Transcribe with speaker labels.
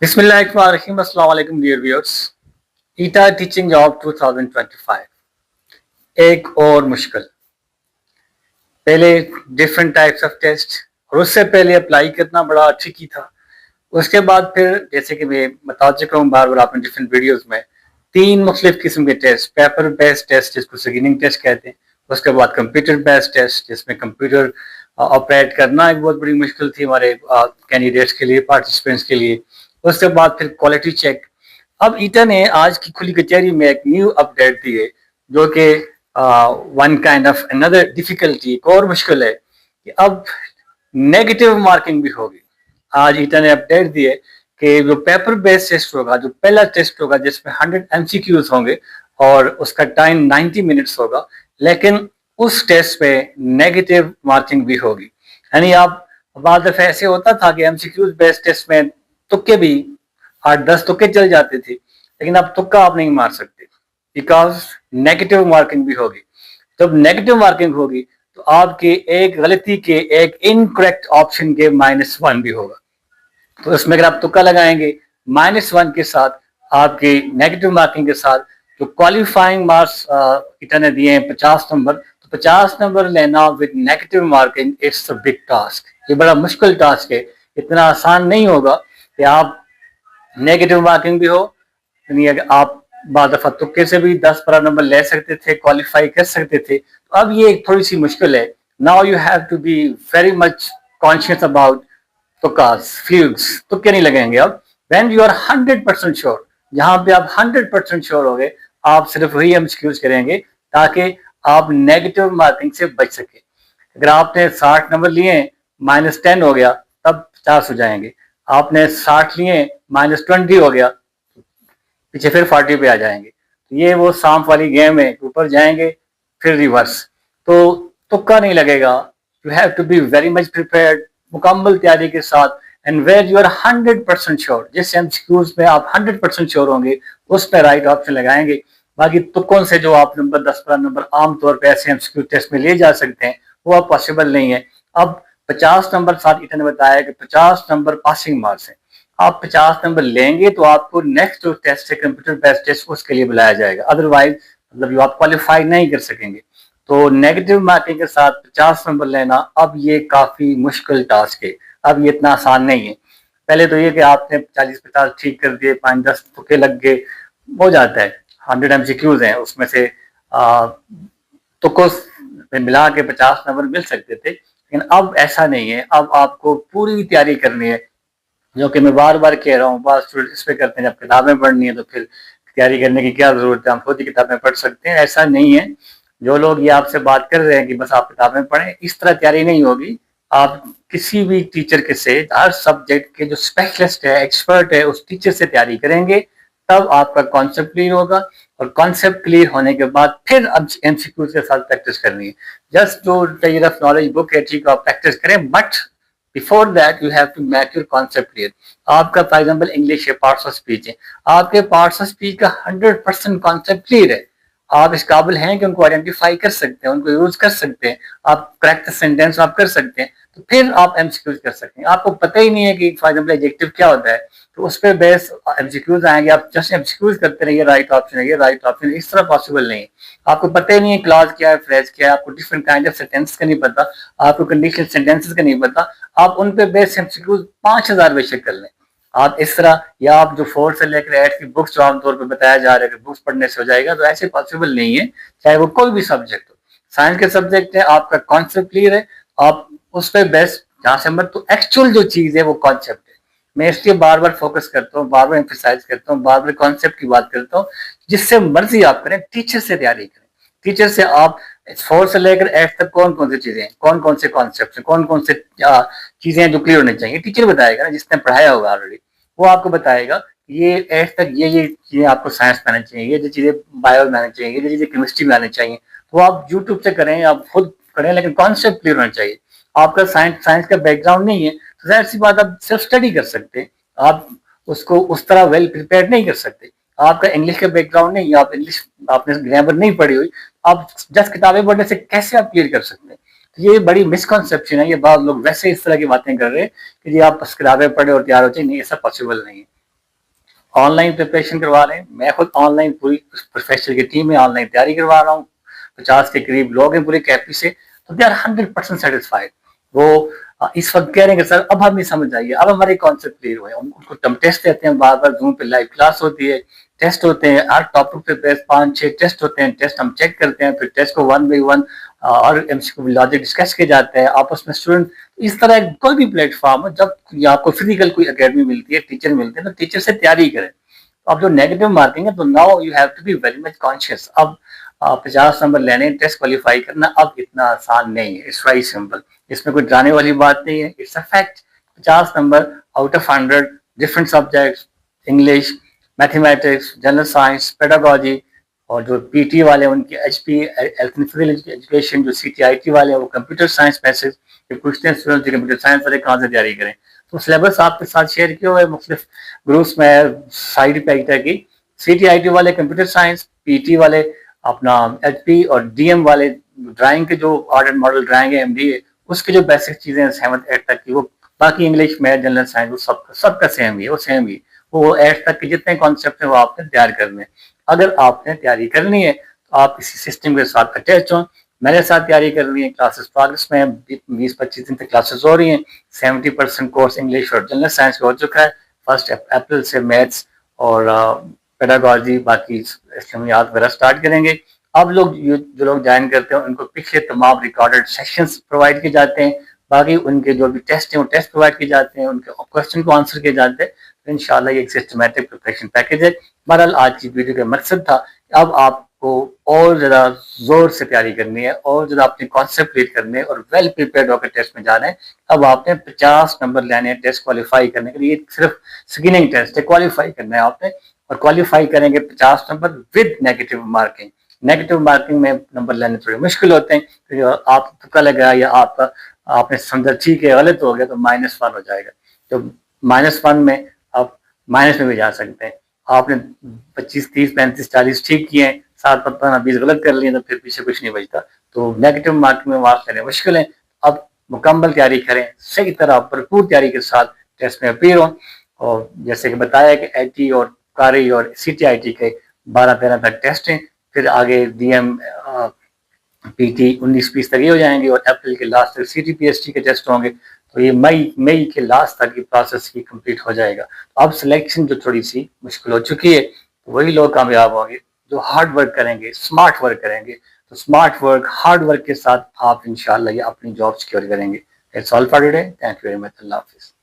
Speaker 1: Bismillahirrahmanirrahim. Assalamu alaikum dear viewers. ETA Teaching Job 2025 एक और मुश्किल, पहले डिफरेंट टाइप्स ऑफ टेस्ट और उससे पहले अप्लाई करना बड़ा ट्रिकी था। उसके बाद फिर जैसे कि मैं बता चुका हूँ बार बार आपने डिफरेंट वीडियोस में, तीन मुख्तलिफ किस्म के टेस्ट, पेपर बेस्ड टेस्ट जिसको स्क्रीनिंग टेस्ट कहते हैं, उसके बाद कंप्यूटर बेस्ड टेस्ट जिसमें कंप्यूटर ऑपरेट करना एक बहुत बड़ी मुश्किल थी हमारे कैंडिडेट्स के लिए, पार्टिसिपेंट्स के लिए। उसके बाद फिर क्वालिटी चेक। अब ईटा ने आज की खुली कचहरी में एक न्यू अपडेट दी है जो कि one kind of another difficulty, एक और मुश्किल है कि अब नेगेटिव मार्किंग भी होगी। आज ईटा ने अपडेट दी है कि जो पेपर बेस्ड टेस्ट होगा, जो पहला टेस्ट होगा जिसमें 100 MCQs होंगे और उसका टाइम 90 मिनट्स होगा, लेकिन उस टेस्ट पे नेगेटिव मार्किंग भी होगी। यानी आप बाद दफे ऐसे होता था कि MCQs बेस्ड टेस्ट में तुक्के भी 8-10 तुक्के चल जाते थे, लेकिन अब तुक्का आप नहीं मार सकते बिकॉज नेगेटिव मार्किंग भी होगी। जब नेगेटिव मार्किंग होगी तो आपके एक गलती के, एक इनकरेक्ट ऑप्शन के -1 भी होगा। तो इसमें अगर आप तुक्का लगाएंगे -1 के साथ, आपके नेगेटिव मार्किंग के साथ, जो क्वालिफाइंग मार्क्स इटा ने दिए हैं 50 नंबर, तो 50 नंबर लेना with negative marking it's a big task. ये बड़ा मुश्किल टास्क है, इतना आसान नहीं होगा कि आप नेगेटिव मार्किंग भी हो, यानी अगर आप बाद दफा तुक्के से भी 10-12 नंबर ले सकते थे, क्वालिफाई कर सकते थे, तो अब ये थोड़ी सी मुश्किल है। Now you have to be very much conscious about तुक्कास, फ्लूक्स, तुक्के नहीं लगेंगे अब। व्हेन यू आर 100% श्योर, जहां पे आप 100% श्योर हो गए, आप सिर्फ वही एमसीक्यूज करेंगे ताकि आप नेगेटिव मार्किंग से बच सके। अगर आपने 60 नंबर लिए, -10 हो गया, तब 50 हो जाएंगे। आपने 60 लिए, -20 हो गया, पीछे फिर 40 पे आ जाएंगे। तो ये वो सांप वाली गेम है, ऊपर जाएंगे फिर रिवर्स, तो तुक्का नहीं लगेगा। You have to be very much prepared, मुकम्मल तैयारी के साथ, and where you are 100% sure, जिस एमसीक्यूज में आप 100% श्योर होंगे उस पर राइट ऑप्शन लगाएंगे। बाकी तुक्कों से जो आप नंबर 10-12 नंबर आमतौर पर ऐसे एमसीक्यू टेस्ट में ले जा सकते हैं, वो अब पॉसिबल नहीं है। अब 50 नंबर साथ इतने बताया कि 50 नंबर पासिंग मार्क्स है। आप 50 नंबर लेंगे तो आपको नेक्स्ट जो टेस्ट है कंप्यूटर बेस्ड टेस्ट, उसके लिए बुलाया जाएगा, अदरवाइज मतलब आप क्वालिफाई नहीं कर सकेंगे। तो नेगेटिव मार्किंग के साथ 50 नंबर लेना अब ये काफी मुश्किल टास्क है, अब ये इतना आसान नहीं है। पहले तो ये कि आपने 40-50 ठीक कर दिए, 5-10 तुक्के लग गए, हो जाता है। 100 MCQs हैं, उसमें से तुक्कों में मिला के 50 नंबर मिल सकते थे, लेकिन अब ऐसा नहीं है। अब आपको पूरी तैयारी करनी है, जो कि मैं बार बार कह रहा हूँ। बात स्टूडेंट इस पे करते हैं, जब किताबें पढ़नी है तो फिर तैयारी करने की क्या जरूरत है, हम खुद ही किताबें पढ़ सकते हैं। ऐसा नहीं है, जो लोग ये आपसे बात कर रहे हैं कि बस आप किताबें पढ़ें, इस तरह तैयारी नहीं होगी। आप किसी भी टीचर के से, हर सब्जेक्ट के जो स्पेशलिस्ट है, एक्सपर्ट है, उस टीचर से तैयारी करेंगे, तब आपका कॉन्सेप्ट क्लियर होगा। और कॉन्सेप्ट क्लियर होने के बाद फिर अब एमसीक्यू के साथ प्रैक्टिस करनी है। जस्ट जो टेयर ऑफ नॉलेज बुक है, ठीक, आप प्रैक्टिस करें, but before that you have to make your concept clear. आपका फॉर एग्जाम्पल इंग्लिश है, पार्ट्स ऑफ स्पीच है, आपके पार्ट्स ऑफ स्पीच का 100% कॉन्सेप्ट क्लियर है, आप इस काबिल हैं कि उनको आइडेंटिफाई कर सकते हैं, उनको यूज कर सकते हैं, आप करेक्ट सेंटेंस आप कर सकते हैं, तो फिर आप एमसीक्यूज कर सकते हैं। आपको पता ही नहीं है कि फॉर एग्जाम्पल एडजेक्टिव क्या होता है, तो उस पर बेस एमसीक्यूज आएंगे, आप जस्ट एमसीक्यूज करते रहिए, राइट ऑप्शन है, ये राइट ऑप्शन, इस तरह पॉसिबल नहीं है। आपको पता ही नहीं है क्लॉज क्या है, फ्रेज क्या है, आपको डिफरेंट काइंड ऑफ सेंटेंस का नहीं पता, आपको कंडीशनल सेंटेंसेस का नहीं पता, आप उन पे बेस एमसीक्यूज 5000 बेशक कर लें। आप इस तरह, या आप जो 4 से लेकर 8 की बुक्स जो आमतौर पर बताया जा रहा है कि बुक्स पढ़ने से हो जाएगा, तो ऐसे पॉसिबल नहीं है, चाहे वो कोई भी सब्जेक्ट हो। साइंस के सब्जेक्ट है, आपका कॉन्सेप्ट क्लियर है, आप उस पर बेस्ट जहां से मत, तो एक्चुअल जो चीज है वो कॉन्सेप्ट है। मैं इसलिए बार बार फोकस करता हूँ, बार बार एम्फेसाइज करता हूँ, बार बार कॉन्सेप्ट की बात करता हूँ। जिससे मर्जी आप करें, टीचर से तैयारी करें। टीचर से आप 4 से लेकर 8 तक कौन कौन सी चीजें, कौन कौन से कॉन्सेप्ट, कौन कौन से चीजें जो क्लियर होनी चाहिए, टीचर बताएगा ना, जिसने पढ़ाया होगा ऑलरेडी, वो आपको बताएगा ये 8 तक ये चीजें आपको साइंस में आनी चाहिए, ये जो चीजें बायो में आनी चाहिए, ये जो चीजें केमिस्ट्री में आनी चाहिए। तो आप यूट्यूब से करें, आप खुद करें, लेकिन कॉन्सेप्ट क्लियर होना चाहिए। आपका साइंस का बैकग्राउंड नहीं है तो जाहिर सी बात आप सेल्फ स्टडी कर सकते हैं, आप उसको उस तरह वेल प्रिपेयर नहीं कर सकते। आपका इंग्लिश का बैकग्राउंड नहीं है, आप इंग्लिश, आपने ग्रामर नहीं पढ़ी हुई, आप जस्ट किताबें पढ़ने से कैसे आप क्लियर कर सकते हैं? तो ये बड़ी मिसकॉन्सेप्शन है। ये बहुत लोग वैसे इस तरह की बातें कर रहे हैं कि जी आप बस किताबें पढ़े और तैयार हो जाए, नहीं, ऐसा पॉसिबल नहीं है। آن لائن پریپریشن کروا رہے ہیں. میں خود آن لائن پوری پروفیشنل کی ٹیم میں آن لائن تیاری کروا رہا ہوں. 50 کے قریب لوگ ہیں پورے کیپی سے, تو دے آر 100% سیٹسفائڈ. وہ اس وقت کہہ رہے ہیں کہ سر اب ہمیں سمجھ آئیے, اب ہمارے کانسیپٹ کلیئر ہوئے. ان کو ہم ٹیسٹ دیتے ہیں بار بار, زوم پہ لائیو کلاس ہوتی ہے, ٹیسٹ ہوتے ہیں ہر ٹاپک پہ 5-6 ٹیسٹ ہوتے ہیں. ٹیسٹ ہم چیک کرتے ہیں, پھر ٹیسٹ کو 1 by 1 اور ایم سی کو لاجک ڈسکس کیے جاتے ہیں آپس میں اسٹوڈنٹ. اس طرح کوئی بھی پلیٹ فارم ہو, جب آپ کو فزیکل کوئی اکیڈمی ملتی ہے, ٹیچر ملتے ہیں, تو ٹیچر سے تیاری کریں. اب جو نیگیٹو مارکنگ ہے, تو now you have to be very much conscious. اب 50 نمبر لینے, ٹیسٹ کوالیفائی کرنا اب اتنا آسان نہیں ہے. اٹس ویری سمپل, اس میں کوئی ڈرانے والی بات نہیں ہے. It's a fact. 50 نمبر out of 100 different subjects, English, mathematics, general science, pedagogy, اور جو پی ٹی والے ان کی H P health and physical education, جو سی ٹی آئی ٹی والے ہیں وہ کمپیوٹر سائنس پیسز. پوچھتے ہیں اسٹوڈنٹ کمپیوٹر سائنس والے کہاں سے تیاری کریں, تو سلیبس آپ کے ساتھ شیئر کیا ہوا ہے مختلف گروپس میں سائڈ پہ کی. سی ٹی آئی ٹی والے کمپیوٹر سائنس, پی ٹی والے اپنا ایچ پی, اور ڈی ایم والے ڈرائنگ کے جو آرٹ اینڈ ماڈل ڈرائنگ ہے, ایم ڈی اے, اس کی جو بیسک چیزیں ہیں 7th 8th تک کی, وہ باقی انگلش, میتھ, جنرل سائنس, وہ سب کا سیم ہی ہے. وہ سیم ہی, وہ 8th تک کے جتنے کانسیپٹ ہیں وہ آپ نے تیار کرنے. اگر آپ نے تیاری کرنی ہے تو آپ کسی سسٹم کے ساتھ اٹیچ ہوں. میرے ساتھ تیاری کرنی ہے, کلاسز پروگرس میں 20-25 دن تک کلاسز ہو رہی ہیں. 70% کورس انگلش اور جنرل سائنس کا ہو چکا ہے. 1 اپریل سے میتھس اور پیڈاگوجی, باقی اسلامیات وغیرہ سٹارٹ کریں گے. اب لوگ جو لوگ جوائن کرتے ہیں ان کو پچھلے تمام ریکارڈڈ سیشنز پرووائڈ کیے جاتے ہیں. باقی ان کے جو بھی ٹیسٹ ہیں وہ ٹیسٹ پرووائڈ کیے جاتے ہیں, ان کے کوشچن کو آنسر کیے جاتے ہیں. تو انشاءاللہ یہ ایک سسٹمیٹک پریپریشن پیکیج ہے. بہرحال آج کی ویڈیو کا مقصد تھا کہ اب آپ کو اور زیادہ زور سے تیاری کرنی ہے, اور زیادہ اپنے کانسیپٹ کلیئر کرنے اور ویل پریپیئرڈ ہو کر ٹیسٹ میں جانا ہے. اب آپ نے 50 نمبر لینے ہیں ٹیسٹ کوالیفائی کرنے کے لیے. صرف اسکریننگ ٹیسٹ ہے, کوالیفائی کرنا ہے آپ نے, اور کوالیفائی کریں گے 50 number with negative marking. Negative marking میں نمبر لینے تھوڑے مشکل ہوتے ہیں, آپ تکا لگا یا آپ نے سمجھا ٹھیک ہے غلط ہو گیا تو -1 ہو جائے گا. تو -1 میں آپ مائنس میں بھی جا سکتے ہیں. آپ نے 25, 30, 35, 40 ٹھیک کیے ہیں, 7, 15, 20 غلط کر لیے, تو پھر پیچھے کچھ نہیں بچتا. تو نیگیٹو مارکنگ میں مارکس لینے مشکل ہیں. اب مکمل تیاری کریں, صحیح طرح بھرپور تیاری کے ساتھ ٹیسٹ میں اپیئر ہوں. اور جیسے کہ بتایا کہ آئی ٹی اور کاری اور سی ٹی آئی ٹی کے 12-13 تک ٹیسٹ ہیں, پھر آگے ڈی ایم, پی ٹی 19-20 تک یہ ہو جائیں گے, اور اپریل کے لاسٹ تک C T P S T کے ٹیسٹ ہوں گے. تو یہ مئی کے لاسٹ تک یہ پروسیس کی کمپلیٹ ہو جائے گا. اب سلیکشن جو تھوڑی سی مشکل ہو چکی ہے, وہی لوگ کامیاب ہوں گے جو ہارڈ ورک کریں گے, اسمارٹ ورک کریں گے. تو اسمارٹ ورک, ہارڈ ورک کے ساتھ آپ انشاءاللہ یہ اپنی جاب سیکیور کریں گے. That's all for today. Thank you very much. اللہ حافظ.